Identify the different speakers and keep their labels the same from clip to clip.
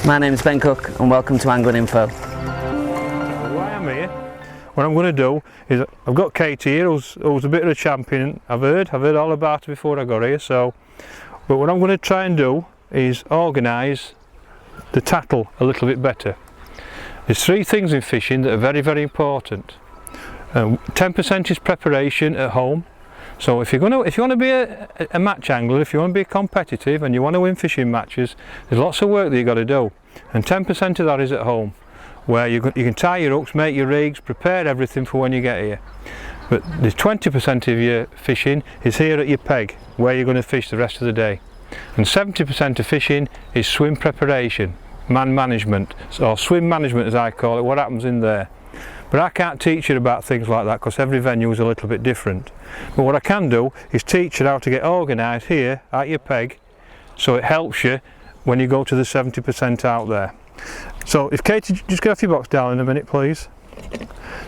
Speaker 1: My name is Ben Cook and welcome to Angling Info.
Speaker 2: Why I'm here, what I'm going to do is I've got Katie here who's a bit of a champion. I've heard all about her before I got here, but what I'm going to try and do is organise the tackle a little bit better. There's three things in fishing that are very, very important. 10% is preparation at home. So if you want to be a match angler, if you want to be competitive and you want to win fishing matches, there's lots of work that you've got to do. And 10% of that is at home, where you can tie your hooks, make your rigs, prepare everything for when you get here. But the 20% of your fishing is here at your peg, where you're going to fish the rest of the day. And 70% of fishing is swim preparation, man management, or swim management as I call it, what happens in there. But I can't teach you about things like that because every venue is a little bit different. But what I can do is teach you how to get organised here at your peg, so it helps you when you go to the 70% out there. So if Katie, just get off your box down in a minute please.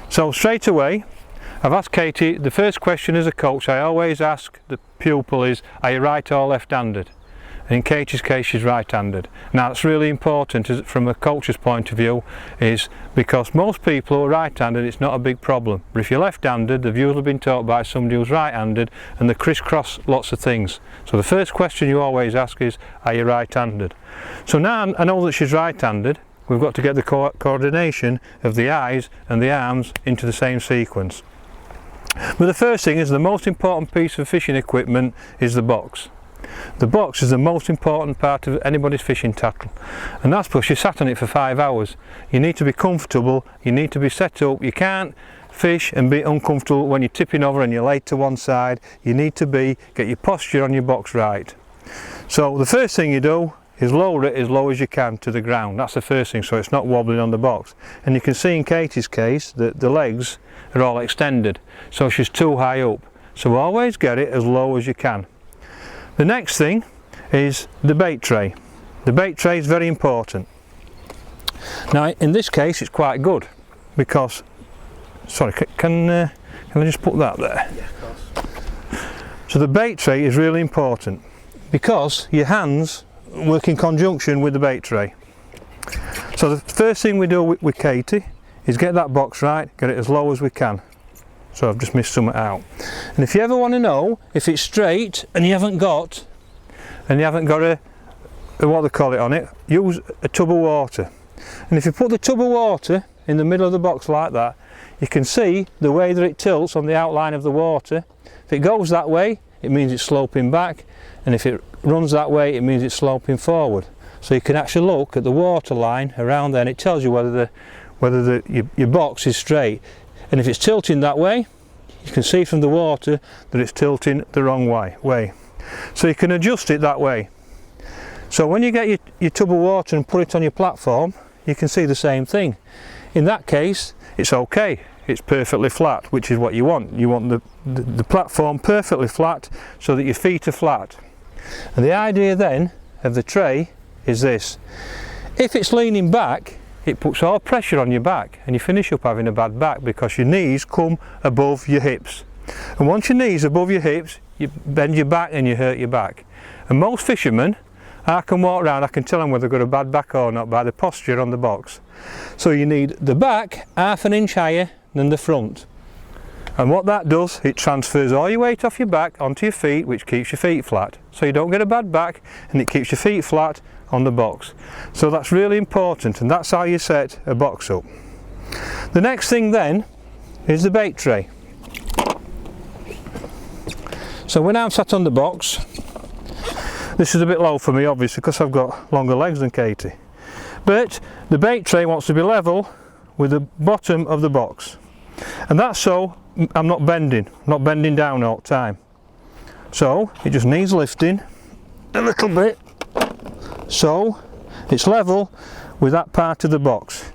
Speaker 2: So straight away, I've asked Katie, the first question as a coach I always ask the pupil is, are you right or left-handed? In Katie's case she's right-handed. Now that's really important from a coach's point of view, is because most people who are right-handed it's not a big problem, but if you're left-handed they've usually been taught by somebody who's right-handed and they crisscross lots of things. So the first question you always ask is, are you right-handed? So now I know that she's right-handed, we've got to get the coordination of the eyes and the arms into the same sequence. But the first thing is, the most important piece of fishing equipment is the box. The box is the most important part of anybody's fishing tackle, and that's because you sat on it for 5 hours. You need to be comfortable, you need to be set up. You can't fish and be uncomfortable when you're tipping over and you're laid to one side. You need to get your posture on your box right. So the first thing you do is lower it as low as you can to the ground. That's the first thing, so it's not wobbling on the box. And you can see in Katie's case that the legs are all extended, so she's too high up. So always get it as low as you can. The next thing is the bait tray. The bait tray is very important. Now in this case it's quite good because, sorry, can I just put that there?
Speaker 1: Yeah, of course.
Speaker 2: So the bait tray is really important because your hands work in conjunction with the bait tray. So the first thing we do with Katie is get that box right, get it as low as we can. So I've just missed something out. And if you ever want to know if it's straight and you haven't got a what they call it on it, use a tub of water. And if you put the tub of water in the middle of the box like that, you can see the way that it tilts on the outline of the water. If it goes that way, it means it's sloping back, and if it runs that way, it means it's sloping forward. So you can actually look at the water line around there and it tells you whether your box is straight. And if it's tilting that way, you can see from the water that it's tilting the wrong way. So you can adjust it that way. So when you get your tub of water and put it on your platform, you can see the same thing. In that case, it's okay. It's perfectly flat, which is what you want. You want the platform perfectly flat so that your feet are flat. And the idea then of the tray is this. If it's leaning back, it puts all pressure on your back and you finish up having a bad back because your knees come above your hips. And once your knees are above your hips, you bend your back and you hurt your back. And most fishermen, I can walk around, I can tell them whether they've got a bad back or not by the posture on the box. So you need the back half an inch higher than the front. And what that does, it transfers all your weight off your back onto your feet, which keeps your feet flat. So you don't get a bad back and it keeps your feet flat on the box. So that's really important, and that's how you set a box up. The next thing then is the bait tray. So when I'm sat on the box, this is a bit low for me obviously because I've got longer legs than Katie, but the bait tray wants to be level with the bottom of the box, and that's so I'm not bending down all the time. So it just needs lifting a little bit so it's level with that part of the box,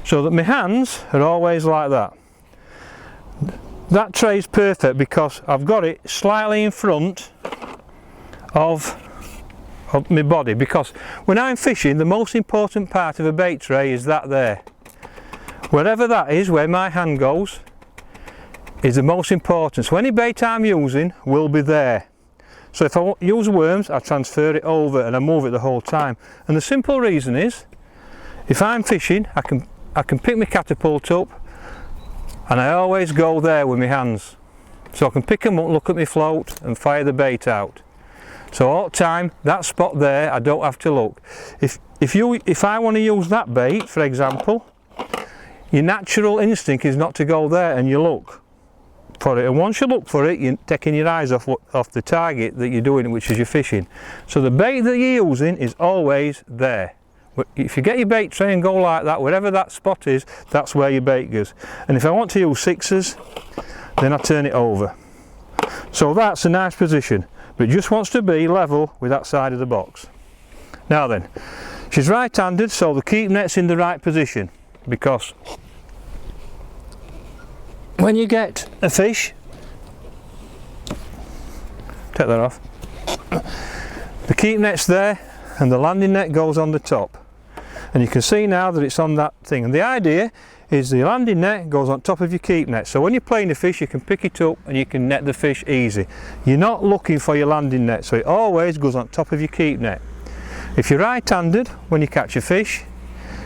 Speaker 2: so that my hands are always like that. That tray is perfect because I've got it slightly in front of my body, because when I'm fishing the most important part of a bait tray is that there. Wherever that is, where my hand goes, is the most important. So any bait I'm using will be there. So if I use worms, I transfer it over and I move it the whole time. And the simple reason is if I'm fishing, I can pick my catapult up, and I always go there with my hands. So I can pick them up, look at my float and fire the bait out. So all the time, that spot there, I don't have to look. If I want to use that bait, for example, your natural instinct is not to go there and you look for it. And once you look for it, you're taking your eyes off the target that you're doing, which is your fishing. So the bait that you're using is always there. If you get your bait tray and go like that, wherever that spot is, that's where your bait goes. And if I want to use sixes, then I turn it over. So that's a nice position, but just wants to be level with that side of the box. Now then, she's right-handed, so the keep net's in the right position, because when you get a fish, take that off, the keep net's there and the landing net goes on the top. And you can see now that it's on that thing, and the idea is the landing net goes on top of your keep net, so when you're playing the fish you can pick it up and you can net the fish easy. You're not looking for your landing net, so it always goes on top of your keep net. If you're right-handed, when you catch a fish,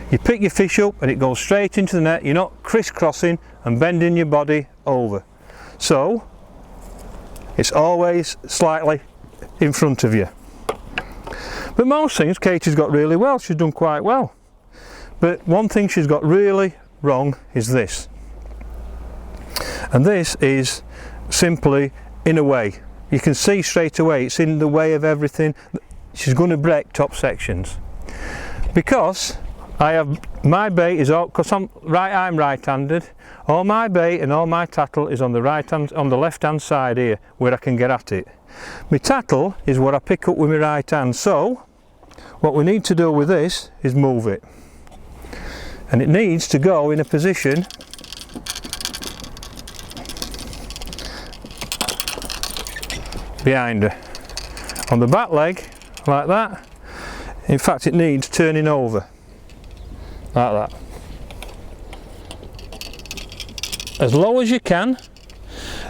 Speaker 2: you pick your fish up and it goes straight into the net. You're not crisscrossing and bending your body over, so it's always slightly in front of you. But most things Katie's got really well, she's done quite well. But one thing she's got really wrong is this. And this is simply in a way. You can see straight away it's in the way of everything. She's going to break top sections. Because my bait is all, because I'm right-handed, all my bait and all my tattle is on the left-hand side here, where I can get at it. My tattle is what I pick up with my right hand, so what we need to do with this is move it. And it needs to go in a position behind her. On the back leg, like that. In fact, it needs turning over, like that. As low as you can,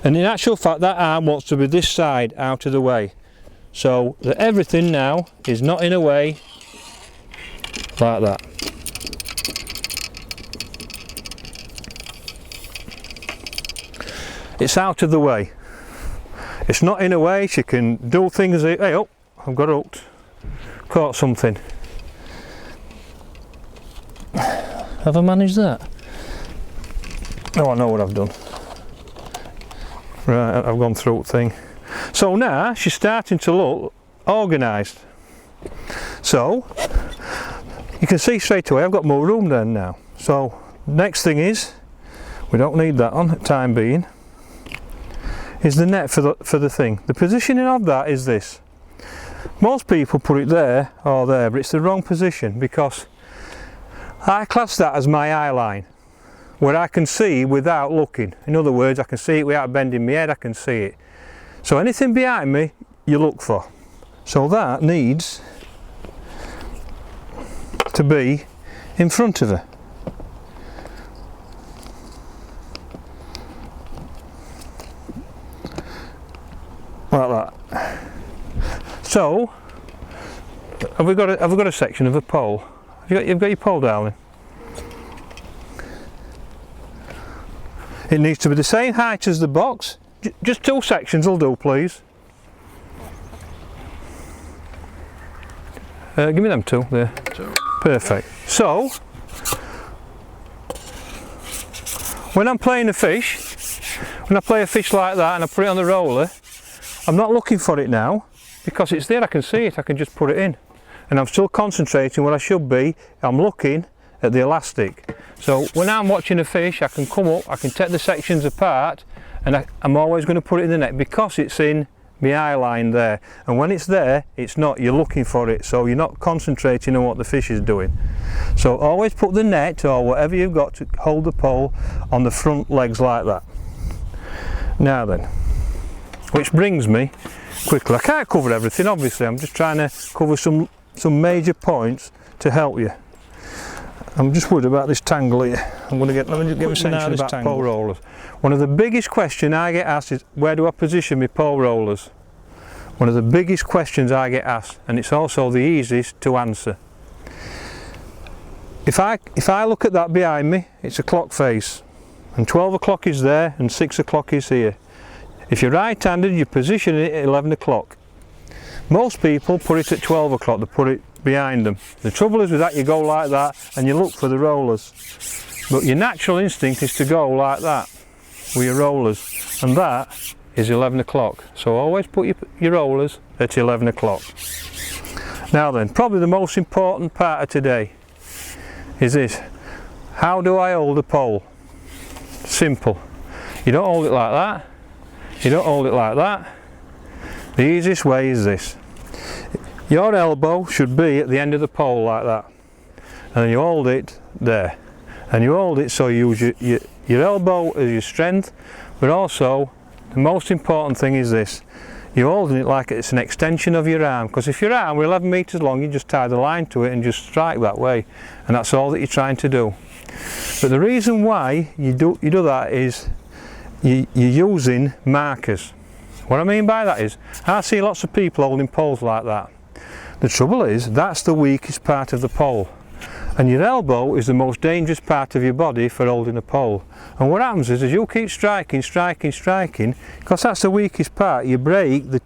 Speaker 2: and in actual fact that arm wants to be this side out of the way, so that everything now is not in a way, like that. It's out of the way. It's not in a way, she can do things, hey, oh, I've got hooked, caught something. Have I managed that? Oh, I know what I've done. Right, I've gone through the thing. So now she's starting to look organised. So you can see straight away I've got more room there now. So next thing is, we don't need that on at time being, is the net for the thing. The positioning of that is this. Most people put it there or there, but it's the wrong position, because I class that as my eye line, where I can see without looking. In other words, I can see it without bending my head, I can see it. So anything behind me, you look for. So that needs to be in front of her. Like that. So, have we got a section of a pole? You've got your pole, darling? It needs to be the same height as the box. Just two sections will do, please. Give me them two there. Two. Perfect. So, when I'm playing a fish, when I play a fish like that and I put it on the roller, I'm not looking for it now, because it's there, I can see it, I can just put it in. And I'm still concentrating where I should be, I'm looking at the elastic. So when I'm watching a fish, I can come up, I can take the sections apart, and I'm always going to put it in the net, because it's in my eye line there. And when it's there, it's not, you're looking for it, so you're not concentrating on what the fish is doing. So always put the net, or whatever you've got to hold the pole, on the front legs like that. Now then, which brings me quickly, I can't cover everything obviously, I'm just trying to cover some major points to help you. I'm just worried about this tangle here. Let me just get my section about pole rollers. One of the biggest questions I get asked is, where do I position my pole rollers? One of the biggest questions I get asked, and it's also the easiest to answer. if I look at that behind me, it's a clock face, and 12 o'clock is there and 6 o'clock is here. If you're right-handed, you position it at 11 o'clock. Most people put it at 12 o'clock, they put it behind them. The trouble is with that, you go like that and you look for the rollers. But your natural instinct is to go like that with your rollers, and that is 11 o'clock. So always put your rollers at 11 o'clock. Now then, probably the most important part of today is this. How do I hold a pole? Simple. You don't hold it like that. You don't hold it like that. The easiest way is this. Your elbow should be at the end of the pole like that. And then you hold it there. And you hold it so you use your elbow as your strength, but also the most important thing is this. You're holding it like it's an extension of your arm, because if your arm were 11 metres long, you just tie the line to it and just strike that way, and that's all that you're trying to do. But the reason why you do that is you're using markers. What I mean by that is, I see lots of people holding poles like that. The trouble is, that's the weakest part of the pole. And your elbow is the most dangerous part of your body for holding a pole. And what happens is, as you keep striking, because that's the weakest part, you break the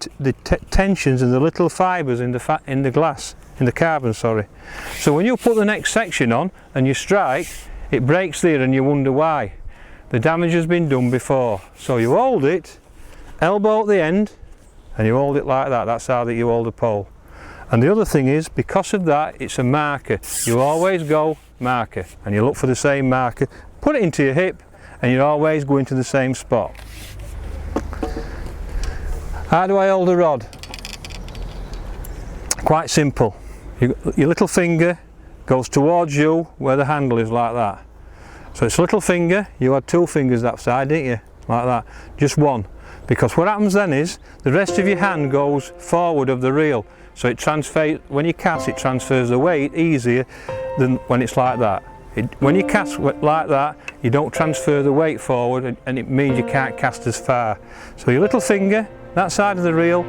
Speaker 2: tensions in the little fibres in the glass, in the carbon, sorry. So when you put the next section on and you strike, it breaks there and you wonder why. The damage has been done before. So you hold it, elbow at the end, and you hold it like that. That's how that you hold a pole. And the other thing is, because of that, it's a marker. You always go marker, and you look for the same marker, put it into your hip, and you're always going to the same spot. How do I hold a rod? Quite simple. Your little finger goes towards you where the handle is, like that. So it's little finger, you had two fingers that side, didn't you? Like that, just one. Because what happens then is, the rest of your hand goes forward of the reel. So it transfers, when you cast, it transfers the weight easier than when it's like that. When you cast like that, you don't transfer the weight forward, and it means you can't cast as far. So your little finger, that side of the reel,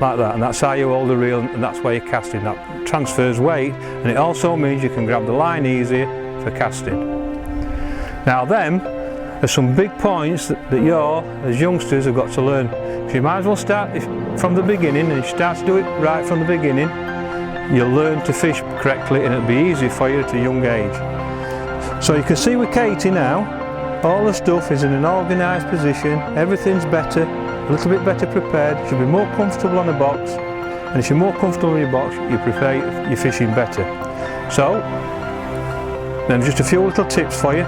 Speaker 2: like that, and that's how you hold the reel, and that's where you're casting. That transfers weight, and it also means you can grab the line easier for casting. Now then, there's some big points that you, as youngsters, have got to learn. So you might as well start from the beginning, and if you start to do it right from the beginning, you'll learn to fish correctly, and it'll be easier for you at a young age. So you can see with Katie now, all the stuff is in an organised position, everything's better, a little bit better prepared, she'll be more comfortable on the box, and if you're more comfortable in your box, you prefer your fishing better. So, then just a few little tips for you.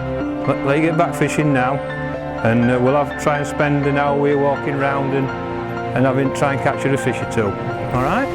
Speaker 2: Let you get back fishing now, and we'll try and spend an hour here walking round and try and catch you a fish or two. Alright?